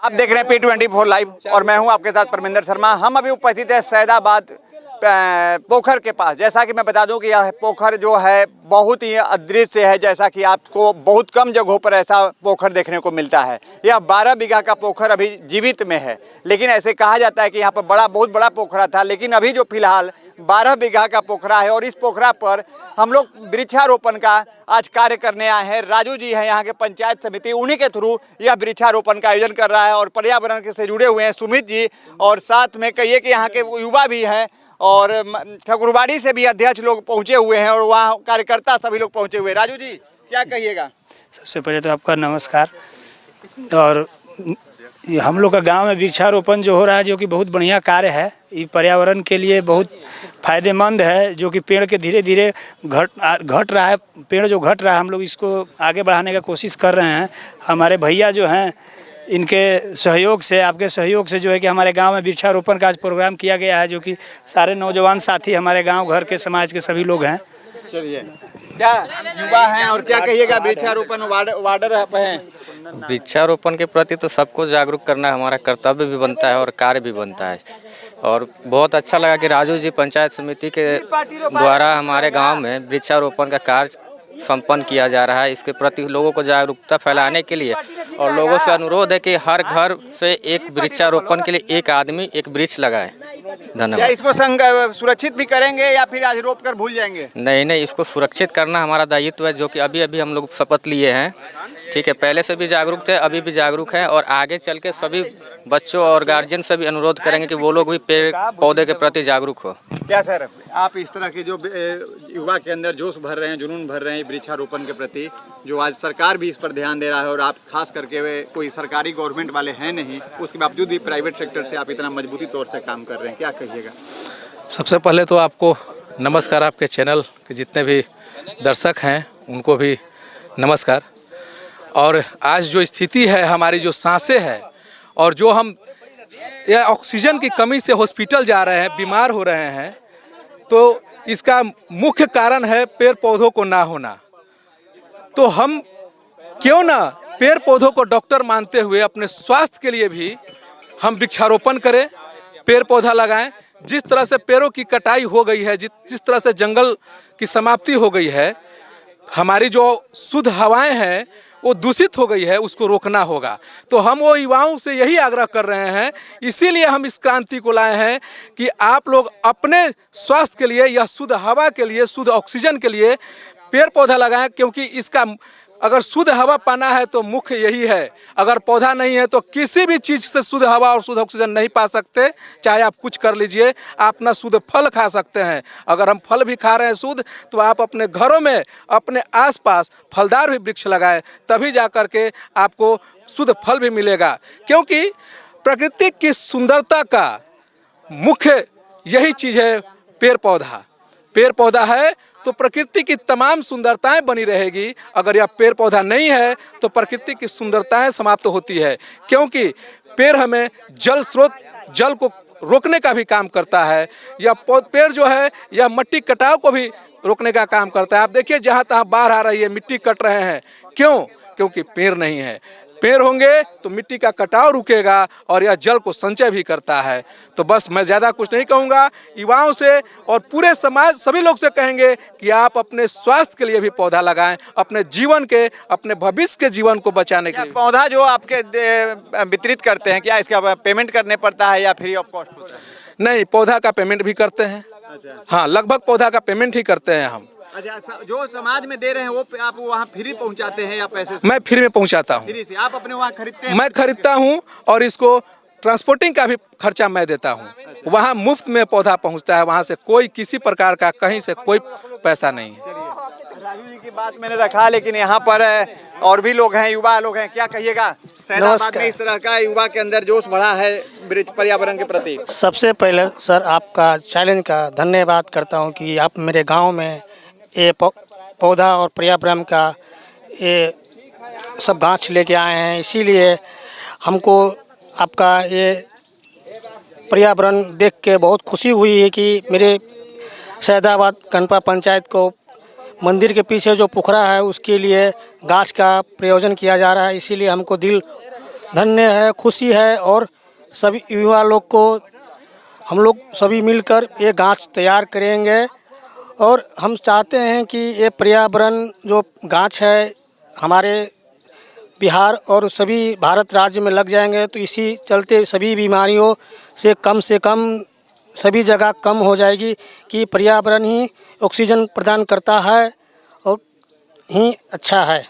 आप देख रहे हैं P24 लाइव और मैं हूं आपके साथ परमिंदर शर्मा। हम अभी उपस्थित है सैदाबाद पोखर के पास। जैसा कि मैं बता दूं कि यह पोखर जो है बहुत ही अदृश्य है, जैसा कि आपको बहुत कम जगहों पर ऐसा पोखर देखने को मिलता है। यह 12 बीघा का पोखर अभी जीवित में है, लेकिन ऐसे कहा जाता है कि यहाँ पर बहुत बड़ा पोखरा था, लेकिन अभी जो फिलहाल 12 बीघा का पोखरा है और इस पोखरा पर हम लोग वृक्षारोपण का आज कार्य करने आए हैं। राजू जी हैं यहाँ के पंचायत समिति, उन्हीं के थ्रू यह वृक्षारोपण का आयोजन कर रहा है और पर्यावरण से जुड़े हुए हैं सुमित जी, और साथ में कहिए कि यहाँ के युवा भी हैं और ठकुरबाड़ी से भी अध्यक्ष लोग पहुँचे हुए हैं और वहाँ कार्यकर्ता सभी लोग पहुँचे हुए हैं। राजू जी क्या कहिएगा? सबसे पहले तो आपका नमस्कार। और हम लोग का गांव में वृक्षारोपण जो हो रहा है, जो कि बहुत बढ़िया कार्य है, ये पर्यावरण के लिए बहुत फायदेमंद है। जो कि पेड़ के धीरे धीरे घट रहा है, पेड़ जो घट रहा है, हम लोग इसको आगे बढ़ाने का कोशिश कर रहे हैं। हमारे भैया जो हैं, इनके सहयोग से, आपके सहयोग से जो है कि हमारे गांव में वृक्षारोपण का आज प्रोग्राम किया गया है, जो कि सारे नौजवान साथी हमारे गाँव घर के समाज के सभी लोग हैं। चलिए, क्या युवा हैं और क्या कहिएगा? वृक्षारोपण वार्डर हैं। वृक्षारोपण के प्रति तो सबको जागरूक करना हमारा कर्तव्य भी बनता है और कार्य भी बनता है। और बहुत अच्छा लगा कि राजू जी पंचायत समिति के द्वारा हमारे गांव में वृक्षारोपण का कार्य संपन्न किया जा रहा है। इसके प्रति लोगों को जागरूकता फैलाने के लिए और लोगों से अनुरोध है कि हर घर से एक वृक्षारोपण के लिए एक आदमी एक वृक्ष लगाए। धन्यवाद। क्या इसको सुरक्षित भी करेंगे या फिर आज रोप कर भूल जाएंगे? नहीं, इसको सुरक्षित करना हमारा दायित्व है, जो कि अभी हम लोग शपथ लिए हैं। ठीक है, पहले से भी जागरूक थे, अभी भी जागरूक हैं और आगे चल के सभी बच्चों और गार्जियन से भी अनुरोध करेंगे कि वो लोग भी पेड़ पौधे के प्रति जागरूक हो। क्या सर, आप इस तरह के जो युवा के अंदर जोश भर रहे हैं, जुनून भर रहे हैं वृक्षारोपण के प्रति, जो आज सरकार भी इस पर ध्यान दे रहा है और आप खास करके वे कोई सरकारी गवर्नमेंट वाले हैं नहीं, उसके बावजूद भी प्राइवेट सेक्टर से आप इतना मजबूती तौर से काम कर रहे हैं, क्या कहिएगा? सबसे पहले तो आपको नमस्कार, आपके चैनल के जितने भी दर्शक हैं उनको भी नमस्कार। और आज जो स्थिति है, हमारी जो सांसें हैं और जो हम या ऑक्सीजन की कमी से हॉस्पिटल जा रहे हैं, बीमार हो रहे हैं, तो इसका मुख्य कारण है पेड़ पौधों को ना होना। तो हम क्यों ना पेड़ पौधों को डॉक्टर मानते हुए अपने स्वास्थ्य के लिए भी हम वृक्षारोपण करें, पेड़ पौधा लगाएं। जिस तरह से पेड़ों की कटाई हो गई है, जिस तरह से जंगल की समाप्ति हो गई है, हमारी जो शुद्ध हवाएं हैं वो दूषित हो गई है, उसको रोकना होगा। तो हम वो युवाओं से यही आग्रह कर रहे हैं, इसीलिए हम इस क्रांति को लाए हैं कि आप लोग अपने स्वास्थ्य के लिए या शुद्ध हवा के लिए, शुद्ध ऑक्सीजन के लिए पेड़ पौधा लगाएं, क्योंकि इसका अगर शुद्ध हवा पाना है तो मुख्य यही है। अगर पौधा नहीं है तो किसी भी चीज़ से शुद्ध हवा और शुद्ध ऑक्सीजन नहीं पा सकते, चाहे आप कुछ कर लीजिए। आप ना शुद्ध फल खा सकते हैं, अगर हम फल भी खा रहे हैं शुद्ध, तो आप अपने घरों में अपने आसपास फलदार भी वृक्ष लगाएं, तभी जा कर के आपको शुद्ध फल भी मिलेगा। क्योंकि प्रकृति की सुंदरता का मुख्य यही चीज़ है पेड़ पौधा। पेड़ पौधा है तो प्रकृति की तमाम सुंदरताएं बनी रहेगी। अगर यह पेड़ पौधा नहीं है तो प्रकृति की सुंदरताएं समाप्त होती है, क्योंकि पेड़ हमें जल स्रोत, जल को रोकने का भी काम करता है। यह पेड़ जो है यह मिट्टी कटाव को भी रोकने का काम करता है। आप देखिए, जहाँ तहाँ बाढ़ आ रही है, मिट्टी कट रहे हैं, क्यों? क्योंकि पेड़ नहीं है। पेड़ होंगे तो मिट्टी का कटाव रुकेगा और यह जल को संचय भी करता है। तो बस मैं ज़्यादा कुछ नहीं कहूँगा। युवाओं से और पूरे समाज सभी लोग से कहेंगे कि आप अपने स्वास्थ्य के लिए भी पौधा लगाएं, अपने जीवन के, अपने भविष्य के जीवन को बचाने के लिए। पौधा जो आपके वितरित करते हैं, क्या इसका पेमेंट करने पड़ता है या फ्री ऑफ कॉस्ट होता है? नहीं, पौधा का पेमेंट भी करते हैं। अच्छा। हाँ, लगभग पौधा का पेमेंट ही करते हैं हम। अच्छा, जो समाज में दे रहे हैं वो आप वहाँ फ्री पहुँचाते हैं या पैसे से? मैं फ्री में पहुँचाता हूँ। फ्री से आप अपने वहाँ खरीदते हैं? मैं खरीदता हूँ और इसको ट्रांसपोर्टिंग का भी खर्चा मैं देता हूँ। वहाँ मुफ्त में पौधा पहुँचता है, वहाँ से कोई किसी प्रकार का कहीं से कोई पैसा नहीं है। राजू जी की बात मैंने रखा, लेकिन यहाँ पर और भी लोग हैं, युवा लोग हैं, क्या कहिएगा? सैदाबाद में इस तरह का युवा के अंदर जोश बढ़ा है पर्यावरण के प्रति। सबसे पहले सर आपका चैलेंज का धन्यवाद करता हूँ कि आप मेरे गाँव में ये पौधा और पर्यावरण का ये सब गाछ लेके आए हैं। इसीलिए हमको आपका ये पर्यावरण देख के बहुत खुशी हुई है कि मेरे सैदाबाद कनपा पंचायत को मंदिर के पीछे जो पोखरा है उसके लिए गाछ का प्रयोजन किया जा रहा है। इसीलिए हमको दिल धन्य है, खुशी है। और सभी युवा लोग को हम लोग सभी मिलकर ये गाछ तैयार करेंगे। और हम चाहते हैं कि ये पर्यावरण जो गाछ है हमारे बिहार और सभी भारत राज्य में लग जाएंगे तो इसी चलते सभी बीमारियों से कम सभी जगह कम हो जाएगी कि पर्यावरण ही ऑक्सीजन प्रदान करता है और ही अच्छा है।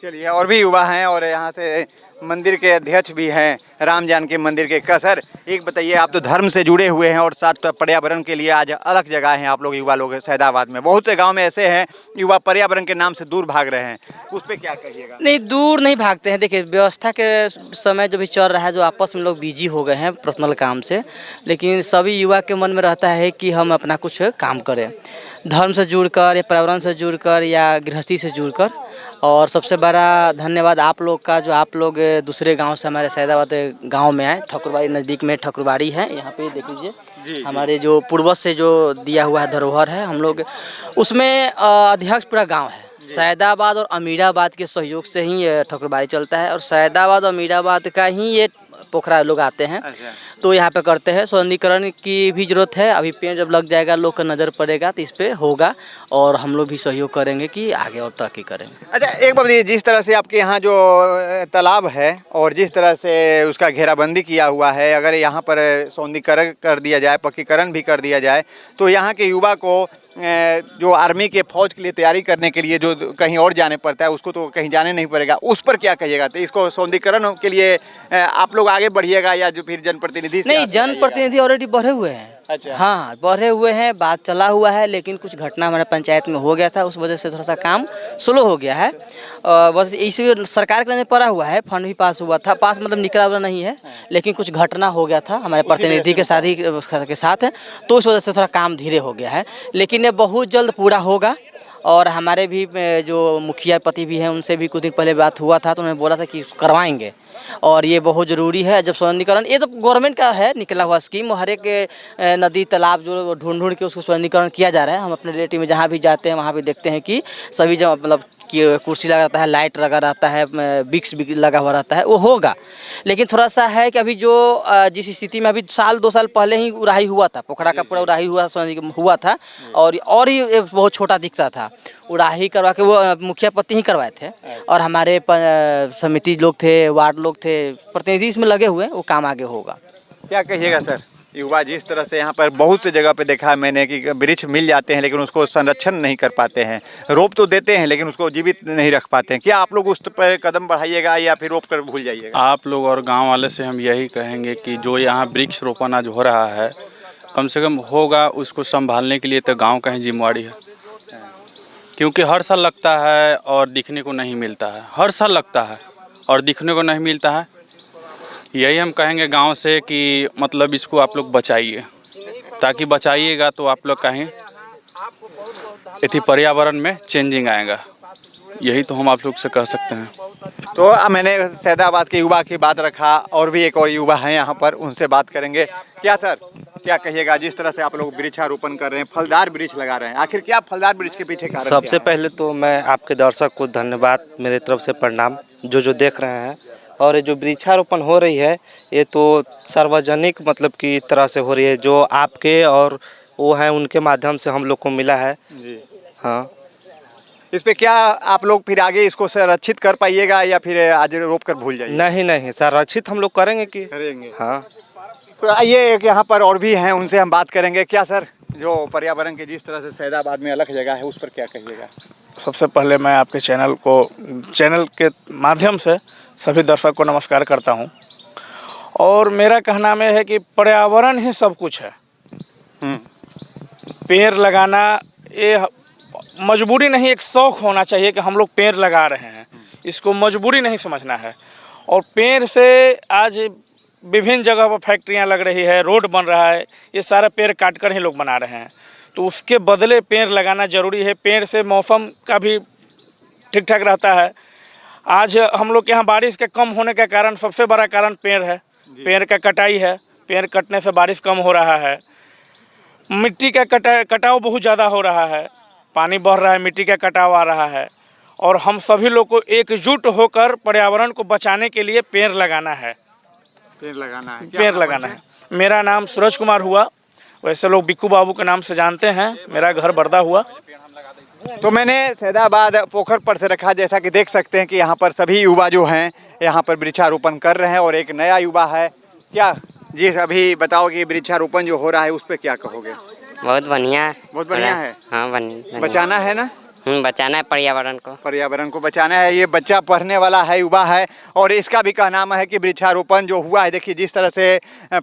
चलिए, और भी युवा हैं और यहाँ से मंदिर के अध्यक्ष भी हैं, राम जानकी मंदिर के। सर एक बताइए, आप तो धर्म से जुड़े हुए हैं और साथ पर्यावरण के लिए आज अलग जगह हैं आप लोग, युवा लोग सैदाबाद में। बहुत से गांव में ऐसे हैं युवा पर्यावरण के नाम से दूर भाग रहे हैं, उस पर क्या कहिएगा? नहीं, दूर नहीं भागते हैं। देखिए, व्यवस्था के समय जो भी चल रहा है, जो आपस में लोग बिजी हो गए हैं पर्सनल काम से, लेकिन सभी युवा के मन में रहता है कि हम अपना कुछ काम करें, धर्म से जुड़कर या पर्यावरण से जुड़कर या गृहस्थी से जुड़कर। और सबसे बड़ा धन्यवाद आप लोग का, जो आप लोग दूसरे गांव से हमारे सैदाबाद गांव में आए। ठाकुरबाड़ी नज़दीक में ठाकुरबाड़ी है, यहाँ पे देख लीजिए हमारे जो पूर्वज से जो दिया हुआ है धरोहर है, हम लोग उसमें अध्यक्ष पूरा गांव है। सैदाबाद और अमीराबाद के सहयोग से ही ये ठाकुरबाड़ी चलता है और सैदाबाद और अमीराबाद का ही ये पोखरा लोग आते हैं। तो यहाँ पे करते हैं। सौंदर्यीकरण की भी जरूरत है। अभी पेड़ जब लग जाएगा, लोग का नज़र पड़ेगा तो इस पे होगा और हम लोग भी सहयोग करेंगे कि आगे और तरक्की करें। अच्छा, एक बात बताइए, जिस तरह से आपके यहाँ जो तालाब है और जिस तरह से उसका घेराबंदी किया हुआ है, अगर यहाँ पर सौंदर्यीकरण कर दिया जाए, पक्कीकरण भी कर दिया जाए, तो यहाँ के युवा को जो आर्मी के फौज के लिए तैयारी करने के लिए जो कहीं और जाने पड़ता है, उसको तो कहीं जाने नहीं पड़ेगा। उस पर क्या कहिएगा? तो इसको सौंदर्यीकरण के लिए आप लोग आगे बढ़िएगा या जो फिर जनप्रतिनिधि? नहीं, जनप्रतिनिधि ऑलरेडी बढ़े हुए हैं। अच्छा। हाँ, बढ़े हुए हैं, बात चला हुआ है, लेकिन कुछ घटना हमारे पंचायत में हो गया था, उस वजह से थोड़ा सा काम स्लो हो गया है। बस इसी सरकार के नजर पड़ा हुआ है, फंड भी पास हुआ था, पास मतलब निकला हुआ नहीं है, लेकिन कुछ घटना हो गया था हमारे प्रतिनिधि के साथ है, तो उस वजह से थोड़ा काम धीरे हो गया है। लेकिन ये बहुत जल्द पूरा होगा। और हमारे भी जो मुखिया पति भी हैं, उनसे भी कुछ दिन पहले बात हुआ था, तो उन्होंने बोला था कि करवाएंगे और ये बहुत ज़रूरी है। जब सौंदर्यीकरण, ये तो गवर्नमेंट का है निकला हुआ स्कीम, हर एक नदी तालाब जो ढूंढ के उसको सौंदर्यीकरण किया जा रहा है। हम अपने रिलेटिव में जहाँ भी जाते हैं वहाँ भी देखते हैं कि सभी जगह मतलब कि कुर्सी लगा रहता है, लाइट लगा रहता है, बिक्स भी लगा हुआ रहता है, वो होगा। लेकिन थोड़ा सा है कि अभी जो जिस स्थिति में अभी 2 साल पहले ही उड़ाही हुआ था, पोखरा का पूरा उड़ाही हुआ था और ही बहुत छोटा दिखता था। उड़ाही करवा के वो मुखिया पति ही करवाए थे और हमारे समिति लोग थे, वार्ड लोग थे, प्रतिनिधि इसमें लगे हुए, वो काम आगे होगा। क्या कहिएगा सर? युवा जिस तरह से यहाँ पर बहुत सी जगह पे देखा है मैंने कि वृक्ष मिल जाते हैं लेकिन उसको संरक्षण नहीं कर पाते हैं, रोप तो देते हैं लेकिन उसको जीवित नहीं रख पाते हैं। क्या आप लोग उस पर कदम बढ़ाइएगा या फिर रोप कर भूल जाइएगा? आप लोग और गांव वाले से हम यही कहेंगे कि जो यहाँ वृक्ष रोपण आज हो रहा है, कम से कम होगा, उसको संभालने के लिए तो गाँव का ही जिम्मेवारी है, क्योंकि हर साल लगता है और दिखने को नहीं मिलता है। हर साल लगता है और दिखने को नहीं मिलता है। यही हम कहेंगे गांव से कि मतलब इसको आप लोग बचाइए, ताकि बचाइएगा तो आप लोग कहीं इसी पर्यावरण में चेंजिंग आएगा। यही तो हम आप लोग से कह सकते हैं। तो मैंने सैदाबाद के युवा की बात रखा और भी एक और युवा हैं यहाँ पर, उनसे बात करेंगे। क्या सर, क्या कहिएगा जिस तरह से आप लोग वृक्षारोपण कर रहे हैं, फलदार वृक्ष लगा रहे हैं, आखिर क्या फलदार वृक्ष के पीछे कारण? सबसे पहले तो मैं आपके दर्शक को धन्यवाद, मेरे तरफ से प्रणाम जो देख रहे हैं। और ये जो वृक्षारोपण हो रही है ये तो सार्वजनिक मतलब की तरह से हो रही है, जो आपके और वो हैं उनके माध्यम से हम लोग को मिला है जी। हाँ, इस पे क्या आप लोग फिर आगे इसको संरक्षित कर पाइएगा या फिर आज रोप कर भूल जाइए? नहीं, संरक्षित हम लोग करेंगे कि करेंगे। हाँ, तो आइए एक यहाँ पर और भी हैं, उनसे हम बात करेंगे। क्या सर, जो पर्यावरण के जिस तरह से सैदाबाद में अलग जगह है उस पर क्या कहिएगा? सबसे पहले मैं आपके चैनल के माध्यम से सभी दर्शक को नमस्कार करता हूं और मेरा कहना में है कि पर्यावरण ही सब कुछ है। पेड़ लगाना ये मजबूरी नहीं, एक शौक होना चाहिए कि हम लोग पेड़ लगा रहे हैं, इसको मजबूरी नहीं समझना है। और पेड़ से आज विभिन्न जगह पर फैक्ट्रियां लग रही है, रोड बन रहा है, ये सारा पेड़ काट कर ही लोग बना रहे हैं, तो उसके बदले पेड़ लगाना ज़रूरी है। पेड़ से मौसम का भी ठीक ठाक रहता है। आज हम लोग के यहाँ बारिश के कम होने का कारण, सबसे बड़ा कारण पेड़ है, पेड़ का कटाई है। पेड़ कटने से बारिश कम हो रहा है, मिट्टी का कटाव बहुत ज़्यादा हो रहा है, पानी बढ़ रहा है, मिट्टी का कटाव आ रहा है और हम सभी लोग को एकजुट होकर पर्यावरण को बचाने के लिए पेड़ लगाना है। पेड़ लगाना है, पेड़ लगाना है। मेरा नाम सूरज कुमार हुआ, वैसे लोग बिक्कू बाबू के नाम से जानते हैं। मेरा घर बरदा हुआ। तो मैंने सैदाबाद पोखर पर से रखा, जैसा कि देख सकते हैं कि यहाँ पर सभी युवा जो हैं यहाँ पर वृक्षारोपण कर रहे हैं और एक नया युवा है। क्या जी अभी बताओ कि वृक्षारोपण जो हो रहा है उस पर क्या कहोगे? बहुत बढ़िया। बहुत बढ़िया है। हाँ बढ़िया। बचाना है ना? बचाना है पर्यावरण को बचाना है। ये बच्चा पढ़ने वाला है, युवा है और इसका भी कहनाम है कि वृक्षारोपण जो हुआ है, देखिए जिस तरह से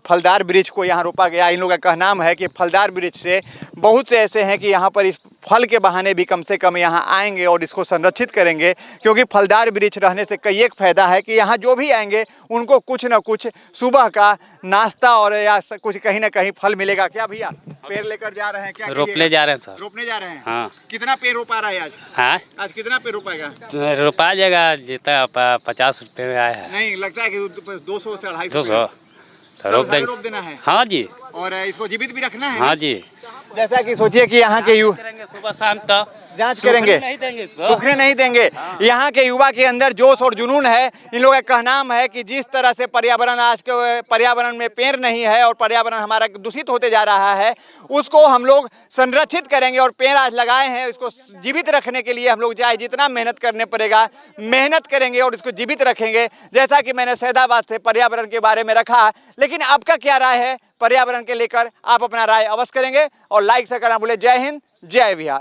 फलदार वृक्ष को यहाँ रोपा गया, इन लोगों का कहनाम है कि फलदार वृक्ष से बहुत से ऐसे हैं कि यहाँ पर इस फल के बहाने भी कम से कम यहाँ आएंगे और इसको संरक्षित करेंगे, क्योंकि फलदार वृक्ष रहने से कई एक फ़ायदा है कि यहाँ जो भी आएंगे उनको कुछ न कुछ सुबह का नाश्ता और या कुछ कहीं ना कहीं फल मिलेगा। क्या भैया पेड़ लेकर जा रहे हैं? क्या रोपने जा रहे हैं सर। रोपने जा रहे हैं? हाँ। कितना पेड़ रोपा रहा है आज? हाँ आज कितना पेड़ रोपाएगा? रोपा जाएगा जितना 50 रुपये में आया है। नहीं लगता है कि 200 से 250 200 रोप देना है। हाँ जी। और इसको जीवित भी रखना है। हाँ जी। जैसा कि सोचिए कि यहाँ के सुबह शाम तक जांच करेंगे, नहीं देंगे इसको। सूखने नहीं देंगे। यहाँ के युवा के अंदर जोश और जुनून है। इन लोगों का कहनाम है कि जिस तरह से पर्यावरण आज के पर्यावरण में पेड़ नहीं है और पर्यावरण हमारा दूषित होते जा रहा है, उसको हम लोग संरक्षित करेंगे और पेड़ आज लगाए हैं, इसको जीवित रखने के लिए हम लोग चाहे जितना मेहनत करने पड़ेगा मेहनत करेंगे और इसको जीवित रखेंगे। जैसा कि मैंने सैदाबाद से पर्यावरण के बारे में रखा, लेकिन आपका क्या राय है पर्यावरण के लेकर? आप अपना राय अवश्य करेंगे और लाइक से करना भूले। जय हिंद, जय बिहार।